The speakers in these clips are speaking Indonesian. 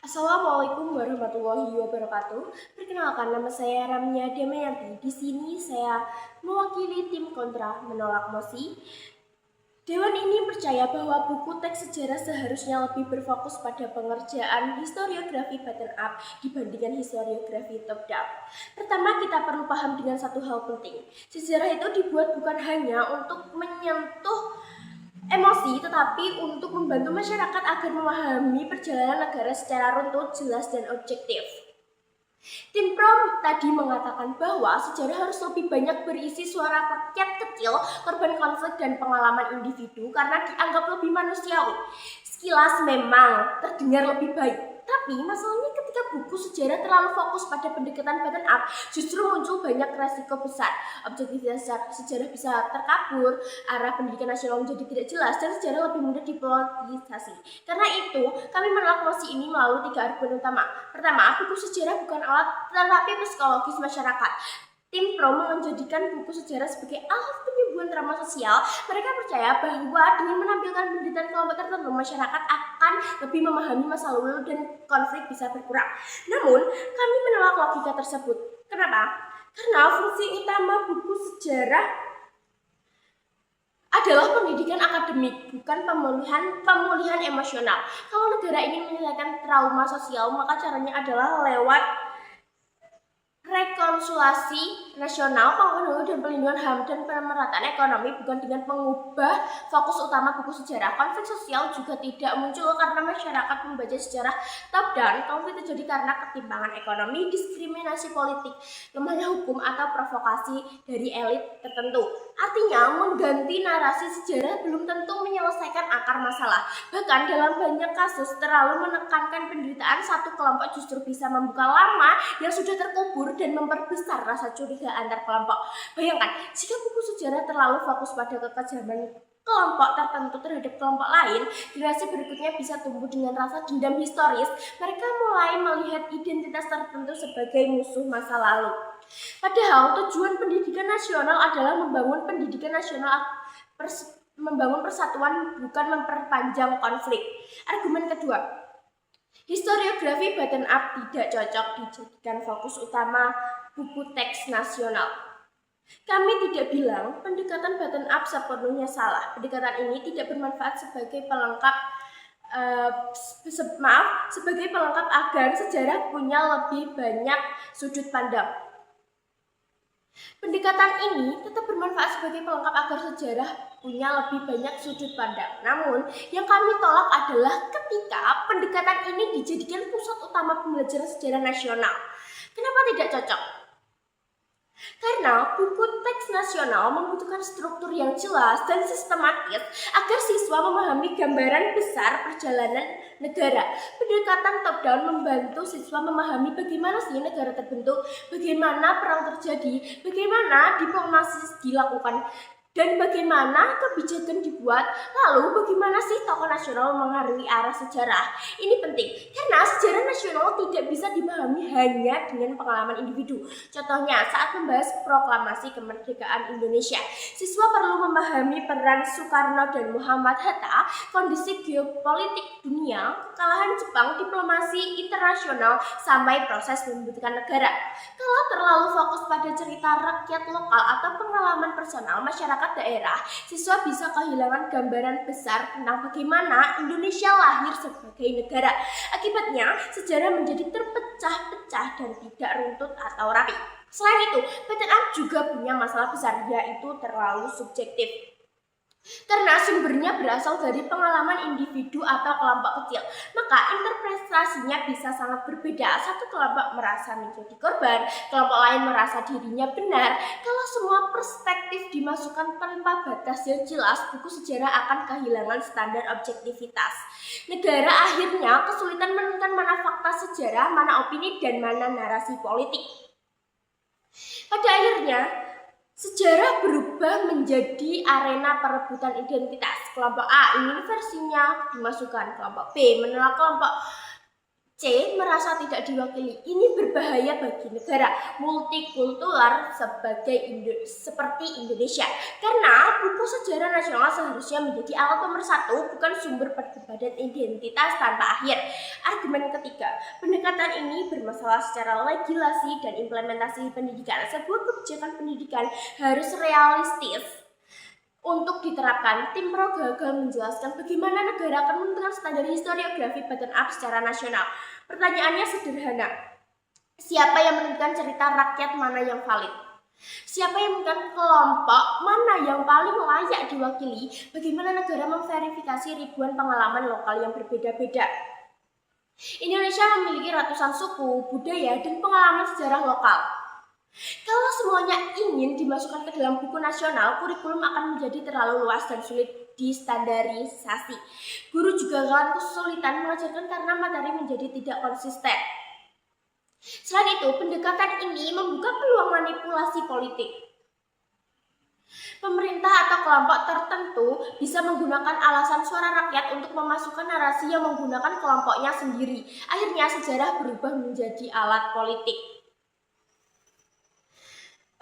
Assalamualaikum warahmatullahi wabarakatuh. Perkenalkan, nama saya Ramya Damayanti. Di sini saya mewakili tim kontra menolak mosi. Dewan ini percaya bahwa buku teks sejarah seharusnya lebih berfokus pada pengerjaan historiografi bottom up dibandingkan historiografi top down. Pertama, kita perlu paham dengan satu hal penting. Sejarah itu dibuat bukan hanya untuk menyentuh emosi, tetapi untuk membantu masyarakat agar memahami perjalanan negara secara runtut, jelas, dan objektif. Tim Prom tadi mengatakan bahwa sejarah harus lebih banyak berisi suara rakyat kecil, korban konflik, dan pengalaman individu karena dianggap lebih manusiawi. Sekilas memang terdengar lebih baik, tapi masalahnya ketika buku sejarah terlalu fokus pada pendekatan bottom up, justru muncul banyak resiko besar. Objektivitas sejarah bisa terkabur, arah pendidikan nasional menjadi tidak jelas, dan sejarah lebih mudah dipolitisasi. Karena itu, kami menolak mosi ini melalui 3 argumen utama. Pertama, buku sejarah bukan alat terapi psikologis masyarakat. Tim Pro menjadikan buku sejarah sebagai alat penyembuhan trauma sosial. Mereka percaya bahwa dengan menampilkan penderitaan kelompok tertentu, masyarakat akan lebih memahami masa lalu dan konflik bisa berkurang. Namun, kami menolak logika tersebut. Kenapa? Karena fungsi utama buku sejarah adalah pendidikan akademik, bukan pemulihan emosional. Kalau negara ingin menyelesaikan trauma sosial, maka caranya adalah lewat rekonsiliasi nasional, pengenalan dan pelindungan HAM, dan pemerataan ekonomi, bukan dengan mengubah fokus utama buku sejarah. Konflik sosial juga tidak muncul karena masyarakat membaca sejarah top down. Konflik terjadi karena ketimpangan ekonomi, diskriminasi politik, lemahnya hukum, atau provokasi dari elit tertentu. Artinya, mengganti narasi sejarah belum tentu menyelesaikan akar masalah. Bahkan dalam banyak kasus, terlalu menekankan penderitaan satu kelompok justru bisa membuka lama yang sudah terkubur dan memperbesar rasa curiga antar kelompok. Bayangkan, jika buku sejarah terlalu fokus pada kekejaman kelompok tertentu terhadap kelompok lain, generasi berikutnya bisa tumbuh dengan rasa dendam historis. Mereka mulai melihat identitas tertentu sebagai musuh masa lalu. Padahal tujuan pendidikan nasional adalah membangun pendidikan nasional, membangun persatuan, bukan memperpanjang konflik. Argumen kedua, historiografi bottom up tidak cocok dijadikan fokus utama buku teks nasional. Kami tidak bilang pendekatan bottom up sepenuhnya salah. Pendekatan ini tidak bermanfaat sebagai pelengkap sebagai pelengkap agar sejarah punya lebih banyak sudut pandang. Pendekatan ini tetap bermanfaat sebagai pelengkap agar sejarah punya lebih banyak sudut pandang. Namun, yang kami tolak adalah ketika pendekatan ini dijadikan pusat utama pembelajaran sejarah nasional. Kenapa tidak cocok? Karena buku teks nasional membutuhkan struktur yang jelas dan sistematis agar siswa memahami gambaran besar perjalanan negara. Pendekatan top down membantu siswa memahami bagaimana sih negara terbentuk, bagaimana perang terjadi, bagaimana diplomasi dilakukan, dan bagaimana kebijakan dibuat. Lalu bagaimana sih tokoh nasional mengaruhi arah sejarah. Ini penting karena sejarah nasional tidak bisa dipahami hanya dengan pengalaman individu. Contohnya saat membahas proklamasi kemerdekaan Indonesia, siswa perlu memahami peran Soekarno dan Muhammad Hatta, kondisi geopolitik dunia, kekalahan Jepang, diplomasi internasional, sampai proses pembentukan negara. Kalau terlalu fokus pada cerita rakyat lokal atau pengalaman personal masyarakat daerah, siswa bisa kehilangan gambaran besar tentang bagaimana Indonesia lahir sebagai negara. Akibatnya, sejarah menjadi terpecah-pecah dan tidak runtut atau rapi. Selain itu, bottom up juga punya masalah besar, yaitu terlalu subjektif. Karena sumbernya berasal dari pengalaman individu atau kelompok kecil, maka interpretasinya bisa sangat berbeda. Satu kelompok merasa menjadi korban, kelompok lain merasa dirinya benar. Kalau semua perspektif dimasukkan tanpa batas yang jelas, buku sejarah akan kehilangan standar objektivitas. Negara akhirnya kesulitan menentukan mana fakta sejarah, mana opini, dan mana narasi politik. Pada akhirnya, sejarah berubah menjadi arena perebutan identitas. Kelompok A ingin versinya dimasukkan, kelompok B menolak, kelompok C C. Merasa tidak diwakili. Ini berbahaya bagi negara multikultural seperti Indonesia. Karena buku sejarah nasional seharusnya menjadi alat pemersatu, bukan sumber perdebatan identitas tanpa akhir. Argumen ketiga, pendekatan ini bermasalah secara legislasi dan implementasi pendidikan. Sebuah kebijakan pendidikan harus realistis untuk diterapkan. Tim Pro gagal menjelaskan bagaimana negara akan menentukan standar historiografi bottom-up secara nasional. Pertanyaannya sederhana. Siapa yang menentukan cerita rakyat mana yang valid? Siapa yang menentukan kelompok mana yang paling layak diwakili? Bagaimana negara memverifikasi ribuan pengalaman lokal yang berbeda-beda? Indonesia memiliki ratusan suku, budaya, dan pengalaman sejarah lokal. Kalau semuanya ingin dimasukkan ke dalam buku nasional, kurikulum akan menjadi terlalu luas dan sulit distandarisasi. Guru juga akan kesulitan mengajarkan karena materi menjadi tidak konsisten. Selain itu, pendekatan ini membuka peluang manipulasi politik. Pemerintah atau kelompok tertentu bisa menggunakan alasan suara rakyat untuk memasukkan narasi yang menggunakan kelompoknya sendiri. Akhirnya sejarah berubah menjadi alat politik.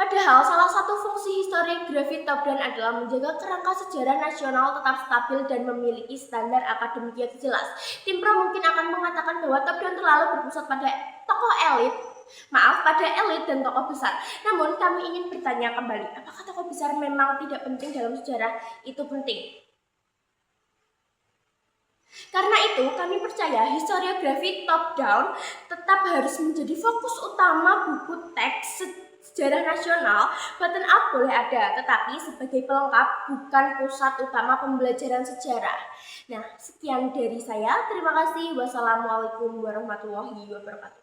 Padahal salah satu fungsi historiografi top-down adalah menjaga kerangka sejarah nasional tetap stabil dan memiliki standar akademik yang jelas. Tim Pro mungkin akan mengatakan bahwa top-down terlalu berpusat pada elit dan tokoh besar. Namun kami ingin bertanya kembali, apakah tokoh besar memang tidak penting dalam sejarah? Itu penting. Karena itu, kami percaya historiografi top-down tetap harus menjadi fokus utama buku teks sejarah nasional. Bottom up boleh ada, tetapi sebagai pelengkap, bukan pusat utama pembelajaran sejarah. Nah, sekian dari saya. Terima kasih. Wassalamualaikum warahmatullahi wabarakatuh.